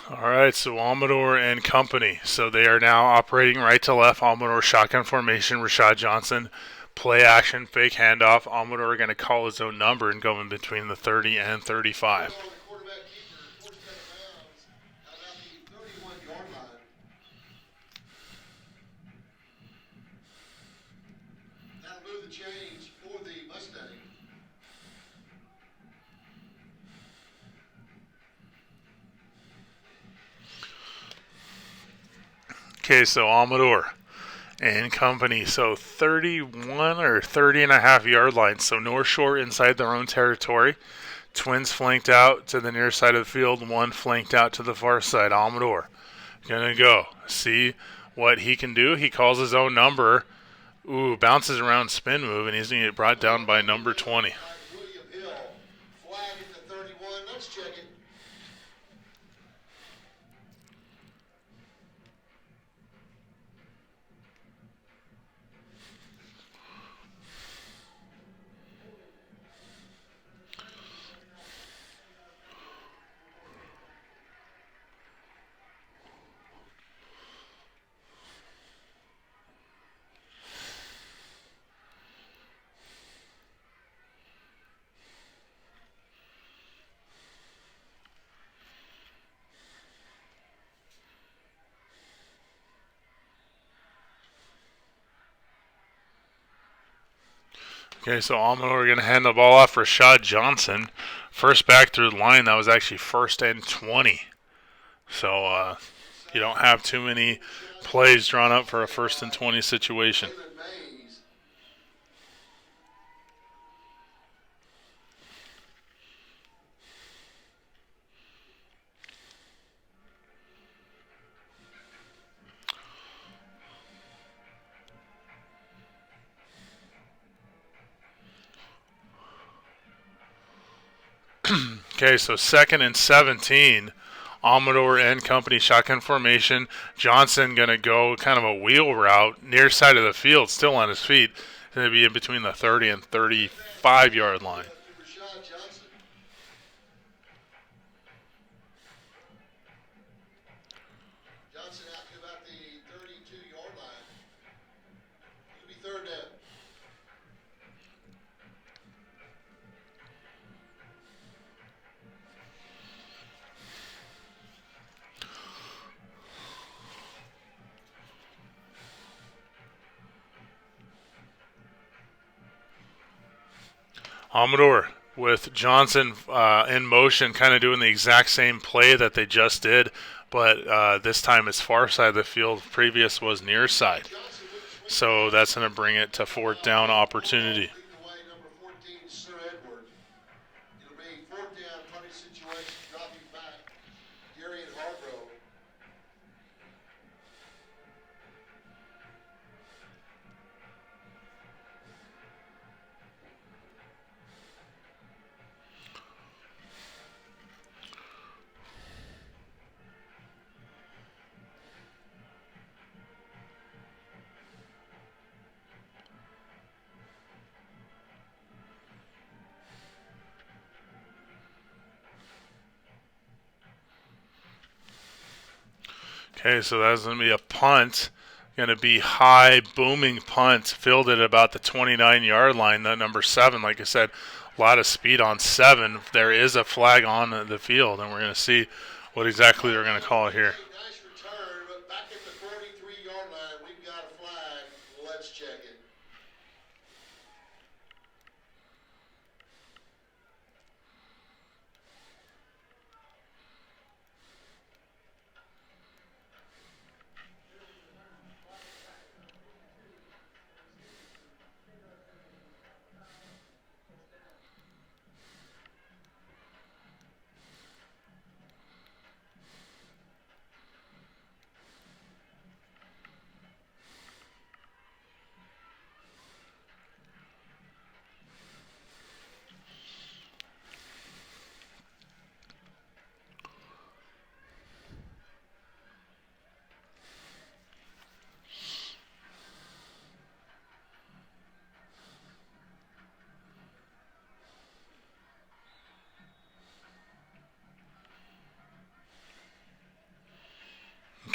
All right, so Amador and company. So they are now operating right to left. Amador shotgun formation. Rashad Johnson, play action, fake handoff. Amador going to call his own number and go in between the 30 and 35. Okay, so Amador and company. So 31 or 30 and a half yard line. So North Shore inside their own territory. Twins flanked out to the near side of the field. One flanked out to the far side. Amador gonna go see what he can do. He calls his own number. Ooh, bounces around, spin move, and he's gonna get brought down by number 20. Okay, so Amador going to hand the ball off for Rashad Johnson. First back through the line, that was actually 1st and 20. So you don't have too many plays drawn up for a 1st and 20 situation. Okay, so 2nd and 17. Amador and company shotgun formation. Johnson going to go kind of a wheel route near side of the field, still on his feet. Going to be in between the 30 and 35 yard line. Amador with Johnson in motion, kind of doing the exact same play that they just did, but this time it's far side of the field. Previous was near side. So that's going to bring it to 4th down opportunity. Okay, so that's going to be a punt. Going to be high, booming punt, filled at about the 29-yard line. That number 7, like I said, a lot of speed on 7. There is a flag on the field, and we're going to see what exactly they're going to call it here.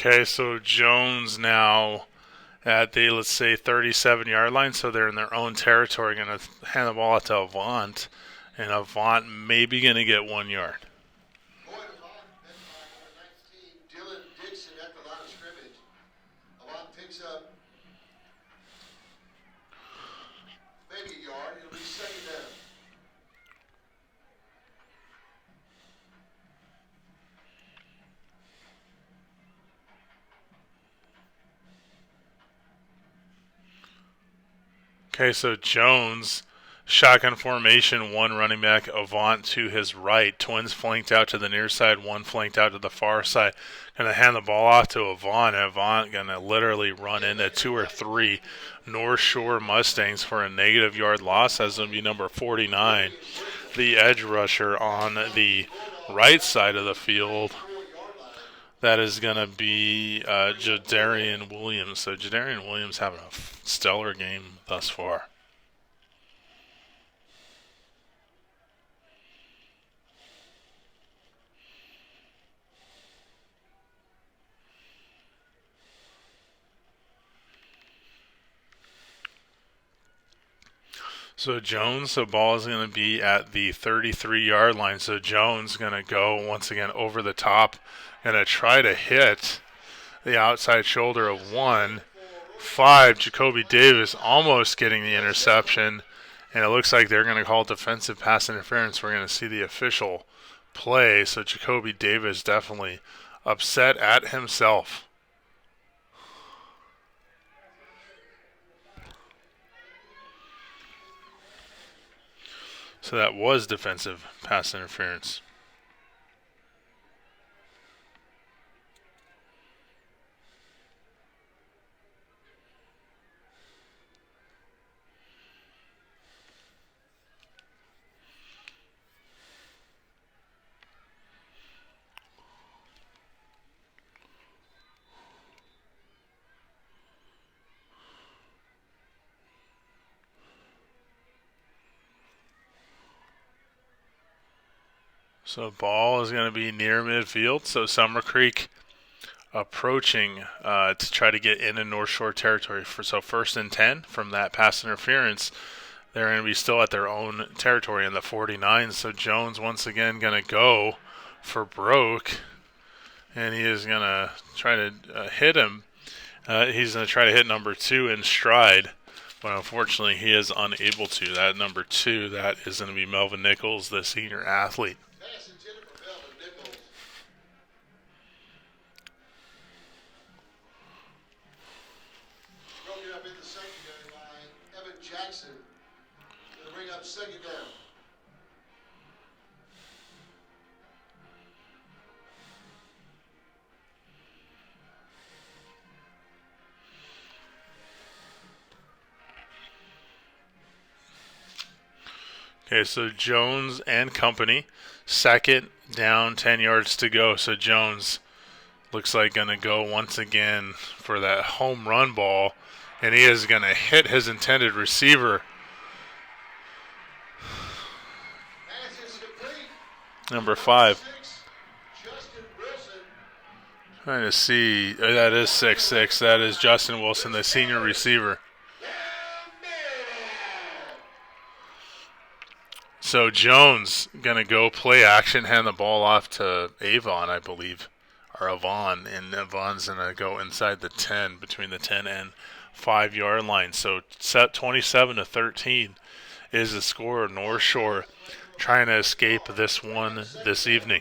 Okay, so Jones now at the, let's say, 37-yard line, so they're in their own territory, going to hand the ball out to Avant, and Avant maybe going to get 1 yard. Okay, so Jones, shotgun formation, one running back, Avant to his right. Twins flanked out to the near side, one flanked out to the far side. Going to hand the ball off to Avant. Avant going to literally run into 2 or 3 North Shore Mustangs for a negative yard loss. That's going to be number 49, the edge rusher on the right side of the field. That is going to be Jadarian Williams. So Jadarian Williams having a stellar game thus far. So Jones, the ball is going to be at the 33-yard line. So Jones going to go once again over the top, going to try to hit the outside shoulder of 1-5. Jacoby Davis almost getting the interception, and it looks like they're going to call defensive pass interference. We're going to see the official play. So Jacoby Davis definitely upset at himself. So that was defensive pass interference. So ball is going to be near midfield. So Summer Creek approaching to try to get into North Shore territory. So 1st and 10 from that pass interference. They're going to be still at their own territory in the 49. So Jones once again going to go for broke. And he is going to try to hit him. He's going to try to hit number 2 in stride. But unfortunately, he is unable to. That number 2, that is going to be Melvin Nichols, the senior athlete. Okay, so Jones and company, 2nd down, 10 yards to go. So Jones looks like going to go once again for that home run ball, and he is going to hit his intended receiver. Number 5. Trying to see, that is 6'6". That is Justin Wilson, the senior receiver. So Jones going to go play action, hand the ball off to Avon, I believe, or Avon, and Avon's going to go inside the 10, between the 10 and 5-yard line. So set 27-13 is the score. North Shore trying to escape this one this evening.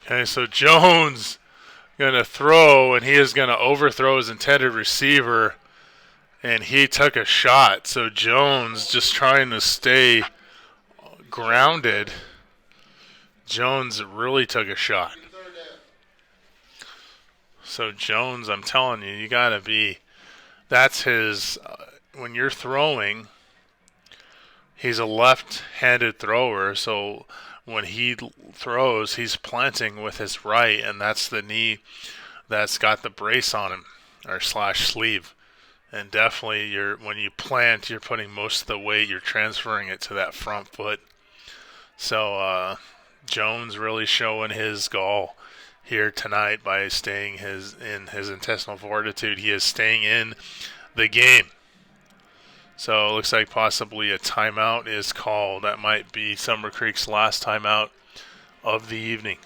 Okay, so Jones going to throw, and he is going to overthrow his intended receiver, and he took a shot. So Jones just trying to stay grounded. Jones really took a shot. So Jones, I'm telling you, you gotta be. That's his. When you're throwing, he's a left-handed thrower, so when he throws, he's planting with his right, and that's the knee that's got the brace on him, or slash sleeve. And definitely, when you plant, you're putting most of the weight, you're transferring it to that front foot. So Jones really showing his gall here tonight by staying in his intestinal fortitude. He is staying in the game. So it looks like possibly a timeout is called. That might be Summer Creek's last timeout of the evening.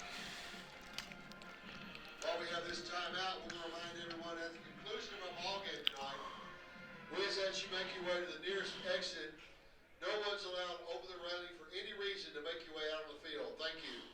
While we have this timeout, we're going to remind everyone at the conclusion of our ball game tonight, we ask that you make your way to the nearest exit. No one's allowed over the railing for any reason to make your way out on the field. Thank you.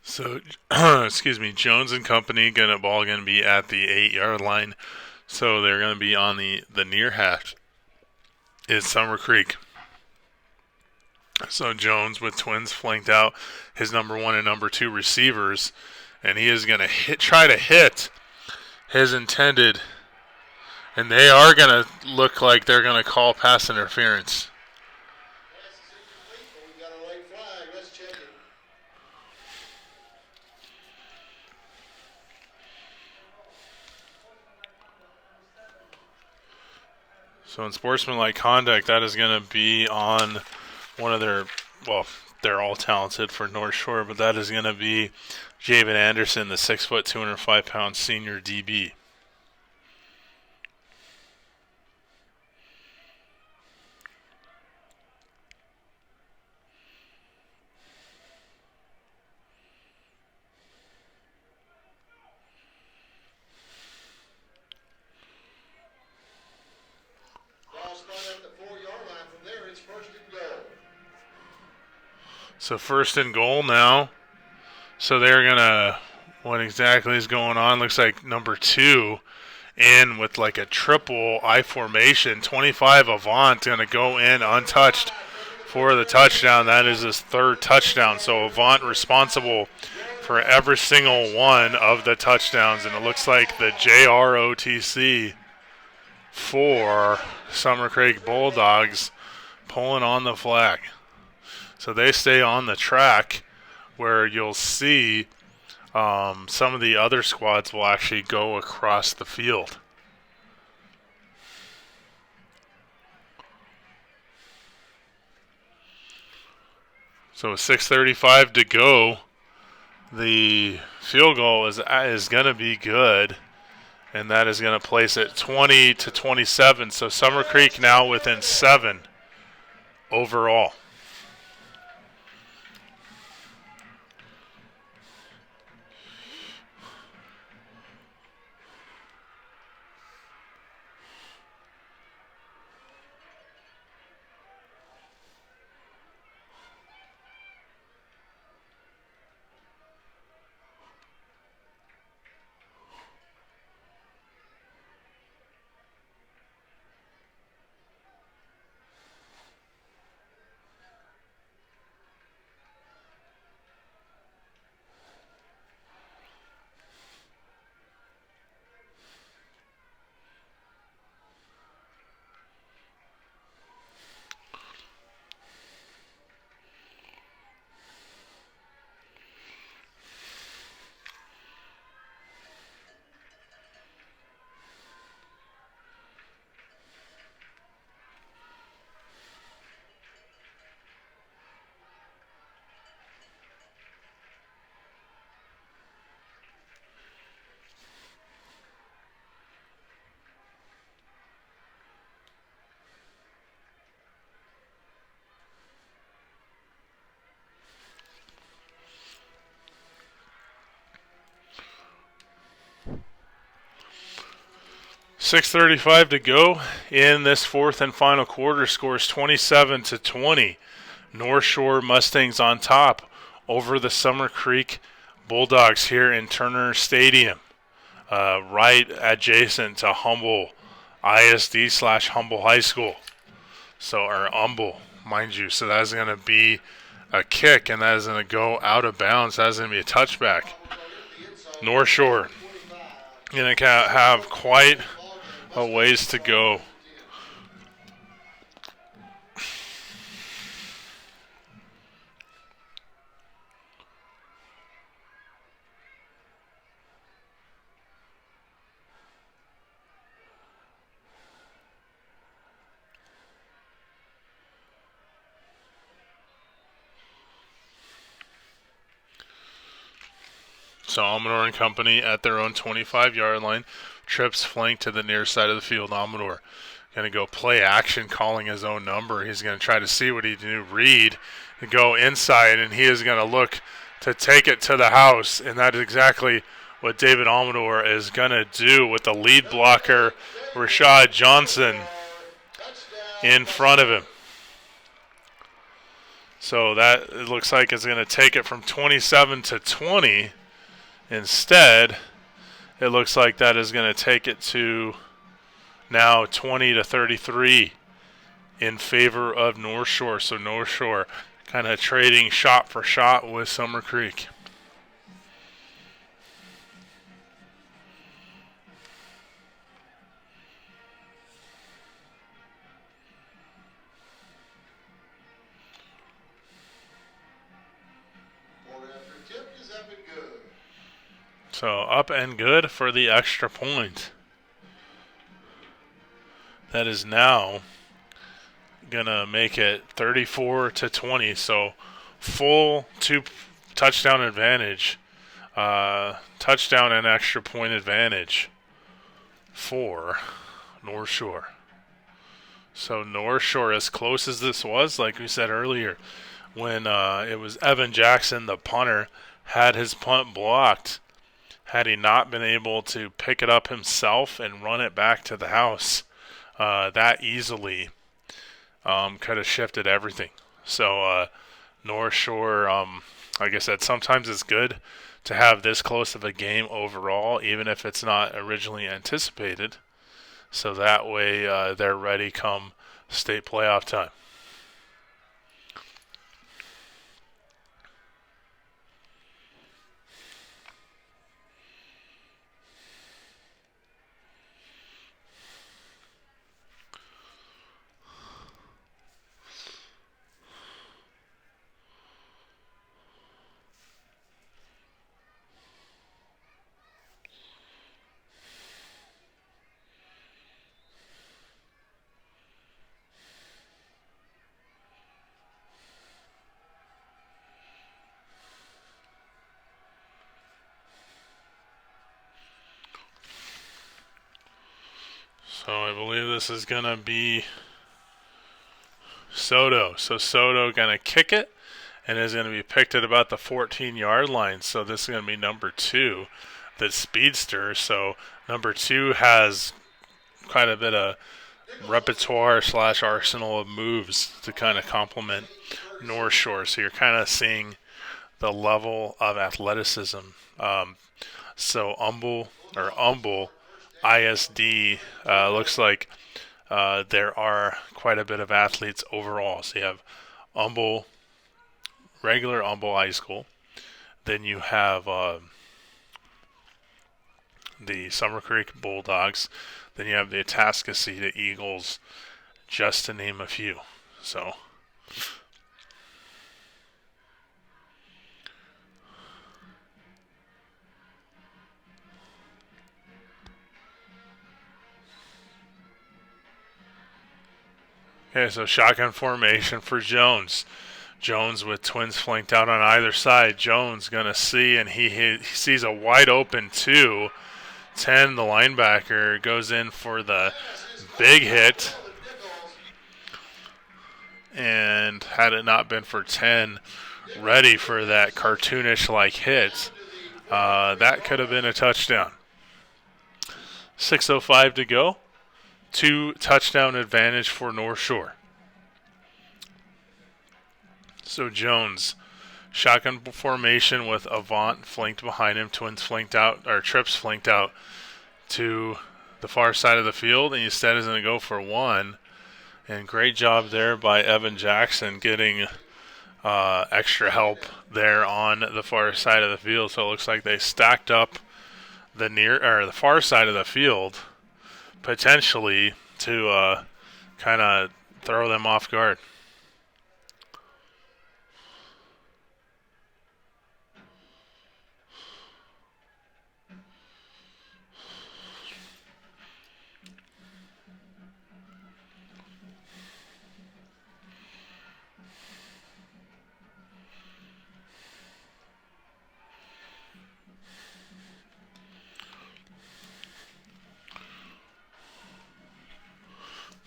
So, excuse me, Jones and company ball gonna be at the 8-yard line. So they're gonna be on the near hash. Is Summer Creek. So Jones with Twins flanked out his number 1 and number 2 receivers, and he is gonna try to hit his intended, and they are gonna look like they're gonna call pass interference. So in sportsmanlike conduct, that is going to be on one of their, well, they're all talented for North Shore, but that is going to be Javen Anderson, the 6 foot, 205 pound senior DB. So first and goal now. So they're going to, what exactly is going on? Looks like number 2 in with like a triple I formation. 25 Avant going to go in untouched for the touchdown. That is his 3rd touchdown. So Avant responsible for every single one of the touchdowns. And it looks like the JROTC for Summer Creek Bulldogs pulling on the flag. So they stay on the track where you'll see some of the other squads will actually go across the field. So with 6:35 to go, the field goal is going to be good, and that is going to place it 20-27. So Summer Creek now within 7 overall. 6:35 to go in this fourth and final quarter. Scores 27-20. North Shore Mustangs on top over the Summer Creek Bulldogs here in Turner Stadium, right adjacent to Humble ISD / Humble High School. So, or Humble, mind you. So that's going to be a kick, and that is going to go out of bounds. That's going to be a touchback. North Shore going to have quite a ways to go. So Amador and company at their own 25-yard line. Trips flank to the near side of the field. Amador going to go play action, calling his own number. He's going to try to see what he can do. Reed and go inside, and he is going to look to take it to the house. And that is exactly what David Amador is going to do with the lead blocker, Rashad Johnson, in front of him. So that, it looks like, is going to take it from 27-20. Instead, it looks like that is going to take it to now 20-33 in favor of North Shore. So North Shore kind of trading shot for shot with Summer Creek. So up and good for the extra point. That is now going to make it 34-20. So full 2 touchdown advantage. Touchdown and extra point advantage for North Shore. So North Shore, as close as this was, like we said earlier, when it was Evan Jackson, the punter, had his punt blocked. Had he not been able to pick it up himself and run it back to the house that easily, could have shifted everything. So North Shore, like I said, sometimes it's good to have this close of a game overall, even if it's not originally anticipated. So that way they're ready come state playoff time. So I believe this is going to be Soto. So Soto going to kick it, and is going to be picked at about the 14-yard line. So this is going to be number 2, the speedster. So number 2 has quite a bit of repertoire / arsenal of moves to kind of complement North Shore. So you're kind of seeing the level of athleticism. So Humble ISD looks like there are quite a bit of athletes overall. So you have regular Humble High School. Then you have the Summer Creek Bulldogs. Then you have the Atascocita Eagles, just to name a few. So okay, so shotgun formation for Jones. Jones with twins flanked out on either side. Jones going to see, and he sees a wide open 2. 10, the linebacker, goes in for the big hit. And had it not been for 10 ready for that cartoonish-like hit, that could have been a touchdown. 6:05 to go. 2-touchdown advantage for North Shore. So Jones, shotgun formation with Avant flanked behind him. Twins flanked out, or Trips flanked out to the far side of the field, and instead is going to go for one. And great job there by Evan Jackson getting extra help there on the far side of the field. So it looks like they stacked up the far side of the field potentially to kind of throw them off guard.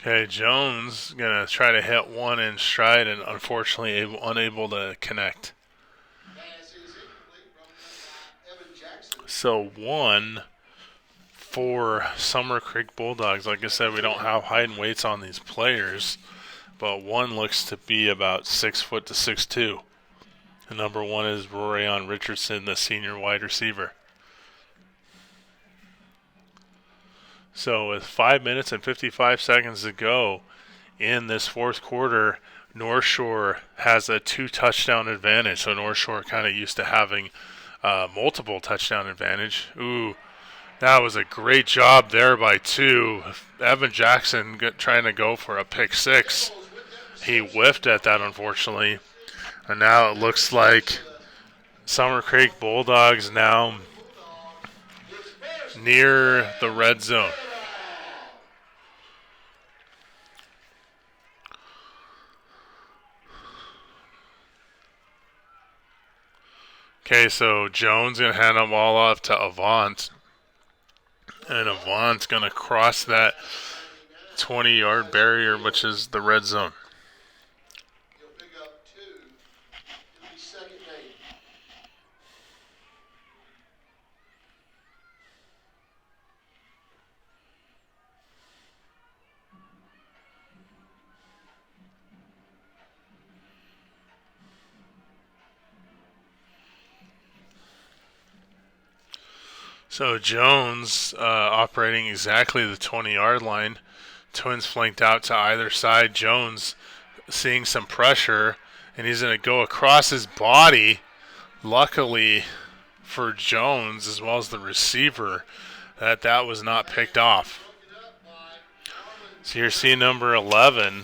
Okay, Jones going to try to hit one in stride and unfortunately unable to connect. So one for Summer Creek Bulldogs. Like I said, we don't have height and weights on these players, but one looks to be about 6 foot to 6'2". And number one is Rorion Richardson, the senior wide receiver. So with 5 minutes and 55 seconds to go in this fourth quarter, North Shore has a 2-touchdown advantage. So North Shore kind of used to having multiple touchdown advantage. Ooh, that was a great job there by two. Evan Jackson trying to go for a pick six. He whiffed at that, unfortunately. And now it looks like Summer Creek Bulldogs now near the red zone. Okay, so Jones going to hand the ball off to Avant. And Avant's going to cross that 20-yard barrier, which is the red zone. So Jones operating exactly the 20-yard line. Twins flanked out to either side. Jones seeing some pressure, and he's going to go across his body. Luckily for Jones, as well as the receiver, that was not picked off. So you're seeing number 11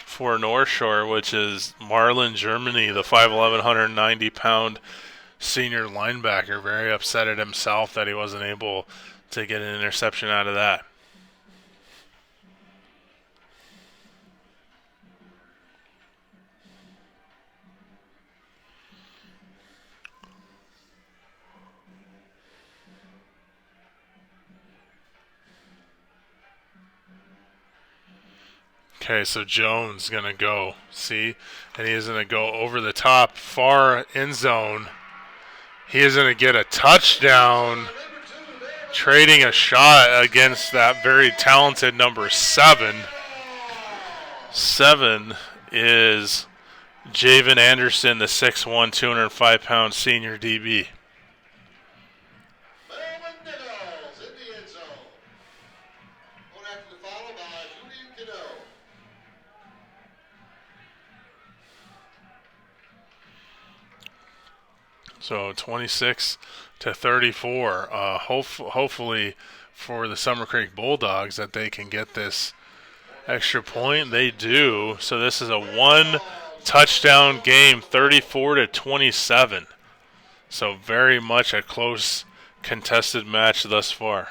for North Shore, which is Marlon Germany, the 5'11", 190-pound senior linebacker, very upset at himself that he wasn't able to get an interception out of that. Okay, so Jones going to go, see? And he is going to go over the top, far end zone. He is going to get a touchdown, trading a shot against that very talented number 7. 7 is Javen Anderson, the 6'1", 205-pound senior DB. So 26-34. Hopefully for the Summer Creek Bulldogs that they can get this extra point. They do. So this is a 1-touchdown game, 34-27. So very much a close contested match thus far.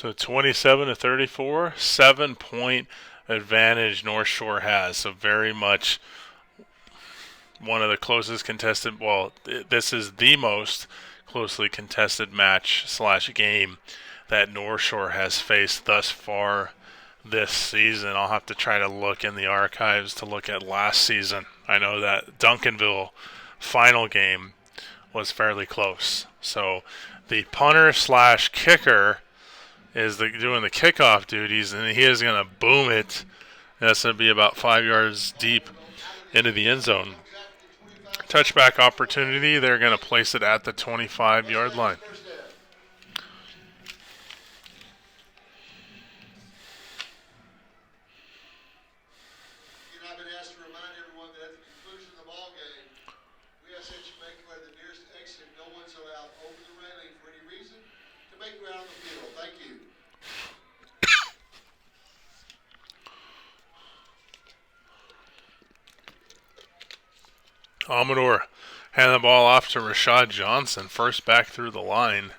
So 27-34, 7-point advantage North Shore has. So very much one of the closest contested. Well, this is the most closely contested match / game that North Shore has faced thus far this season. I'll have to try to look in the archives to look at last season. I know that Duncanville final game was fairly close. So the punter / kicker is doing the kickoff duties, and he is going to boom it. That's going to be about 5 yards deep into the end zone. Touchback opportunity, they're going to place it at the 25-yard line. Amador hand the ball off to Rashad Johnson, first back through the line,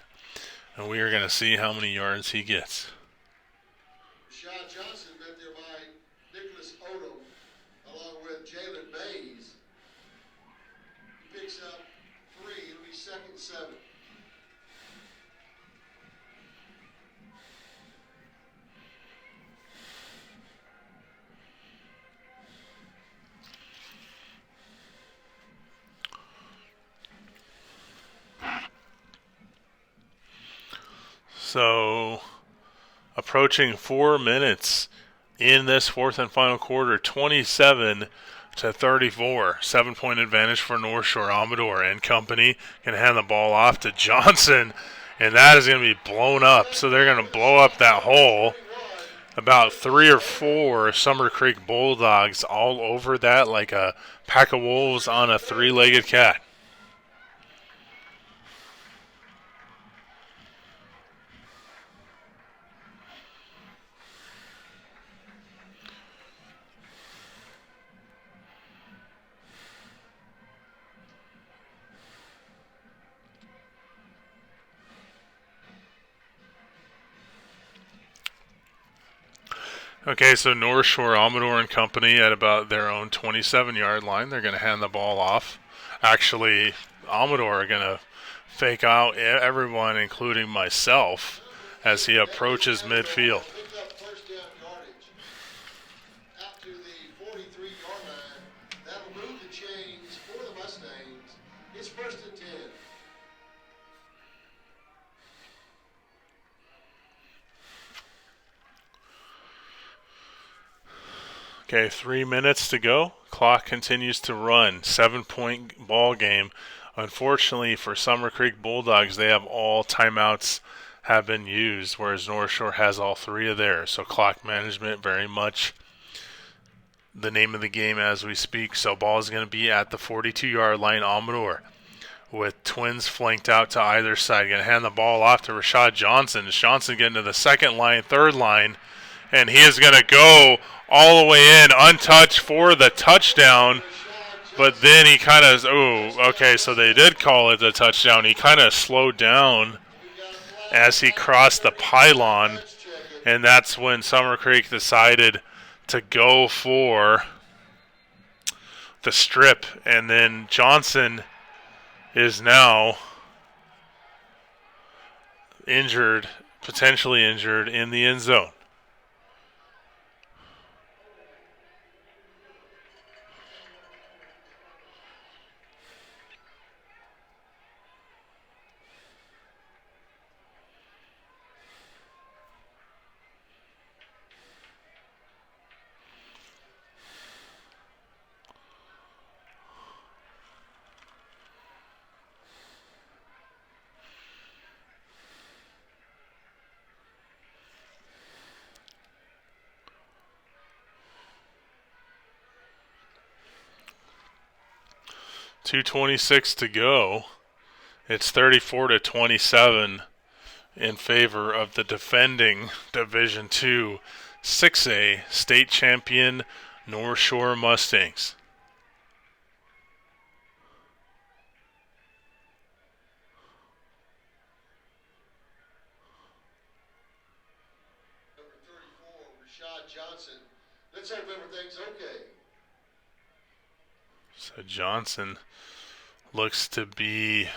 and we are going to see how many yards he gets. Rashad Johnson met there by Nicholas Odom, along with Jalen Mays. He picks up 3. It'll be 2nd and 7. So, approaching 4 minutes in this fourth and final quarter, 27-34, 7-point advantage for North Shore. Amador and company can hand the ball off to Johnson, and that is going to be blown up. So they're going to blow up that hole. About 3 or 4 Summer Creek Bulldogs all over that like a pack of wolves on a 3-legged cat. Okay, so North Shore, Amador and company at about their own 27-yard line. They're going to hand the ball off. Actually, Amador are going to fake out everyone, including myself, as he approaches midfield. First down yardage out to the 43-yard line. That'll move the chains for the Mustangs. It's 1st and 10. Okay, 3 minutes to go. Clock continues to run. 7-point ball game. Unfortunately for Summer Creek Bulldogs, they have all timeouts have been used, whereas North Shore has all 3 of theirs. So clock management very much the name of the game as we speak. So ball is going to be at the 42-yard line. Amador with twins flanked out to either side. Going to hand the ball off to Rashad Johnson. Johnson getting to the second line, third line, and he is going to go all the way in, untouched for the touchdown. But then he kind of, okay, so they did call it a touchdown. He kind of slowed down as he crossed the pylon, and that's when Summer Creek decided to go for the strip. And then Johnson is now injured, potentially injured, in the end zone. .226 to go. It's 34-27 in favor of the defending Division II 6A state champion North Shore Mustangs. Let's hope everything's okay. So Johnson looks to be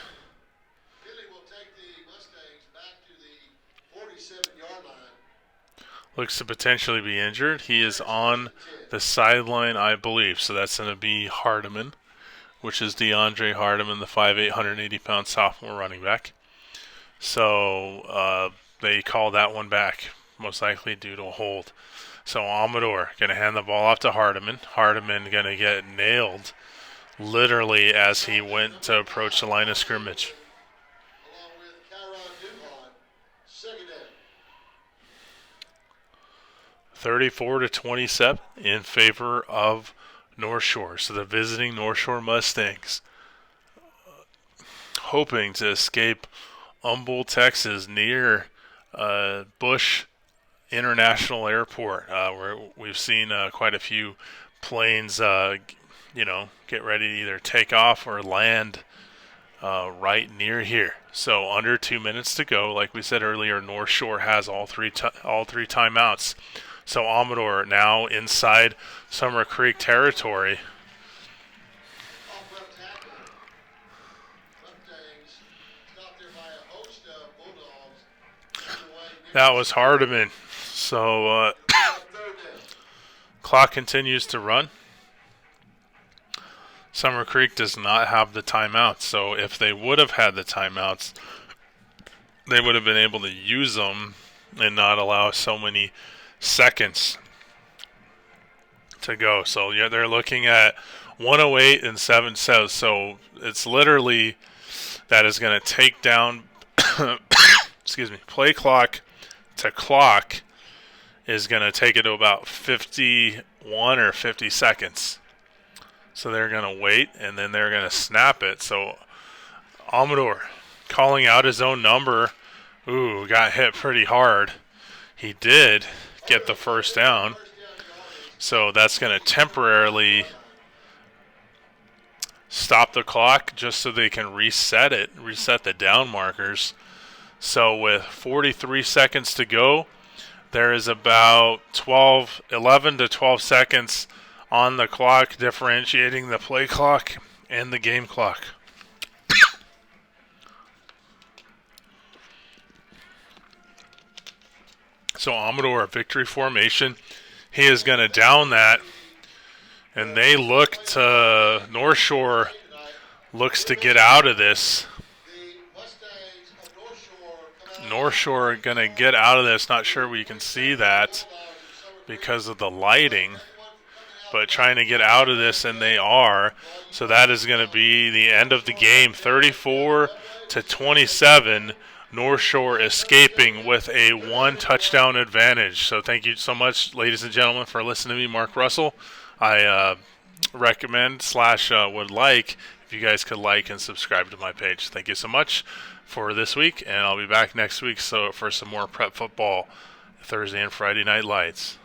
Billy will take the Mustangs back to the 47-yard line. looks to potentially be injured. He is on the sideline, I believe. So that's going to be Hardiman, which is DeAndre Hardiman, the 5'8", 180-pound sophomore running back. So they call that one back, most likely due to a hold. So Amador going to hand the ball off to Hardiman. Hardiman going to get nailed literally as he went to approach the line of scrimmage. Along with Kyron Duvon, second down. 34-27 in favor of North Shore. So the visiting North Shore Mustangs hoping to escape Humboldt, Texas, near Bush International Airport, where we've seen quite a few planes, get ready to either take off or land right near here. So under 2 minutes to go. Like we said earlier, North Shore has all three timeouts. So Amador now inside Summer Creek territory. Off left tackle. Mustangs stopped there by a host of Bulldogs. That was Hardiman. So Third down. clock continues to run. Summer Creek does not have the timeouts. So if they would have had the timeouts, they would have been able to use them and not allow so many seconds to go. So yeah, they're looking at 108 and 7 says. So it's literally that is going to take down play clock to clock is going to take it to about 51 or 50 seconds. So they're going to wait and then they're going to snap it. So Amador calling out his own number. Ooh, got hit pretty hard. He did get the first down. So that's going to temporarily stop the clock just so they can reset the down markers. So with 43 seconds to go, there is about 11 to 12 seconds on the clock, differentiating the play clock and the game clock. So Amador, victory formation. He is going to down that. And they look to North Shore looks to get out of this. North Shore going to get out of this. Not sure we can see that because of the lighting. But trying to get out of this, and they are. So that is going to be the end of the game. 34-27. North Shore escaping with a 1-touchdown advantage. So thank you so much, ladies and gentlemen, for listening to me, Mark Russell. I recommend / would like if you guys could like and subscribe to my page. Thank you so much for this week, and I'll be back next week for some more prep football Thursday and Friday night lights.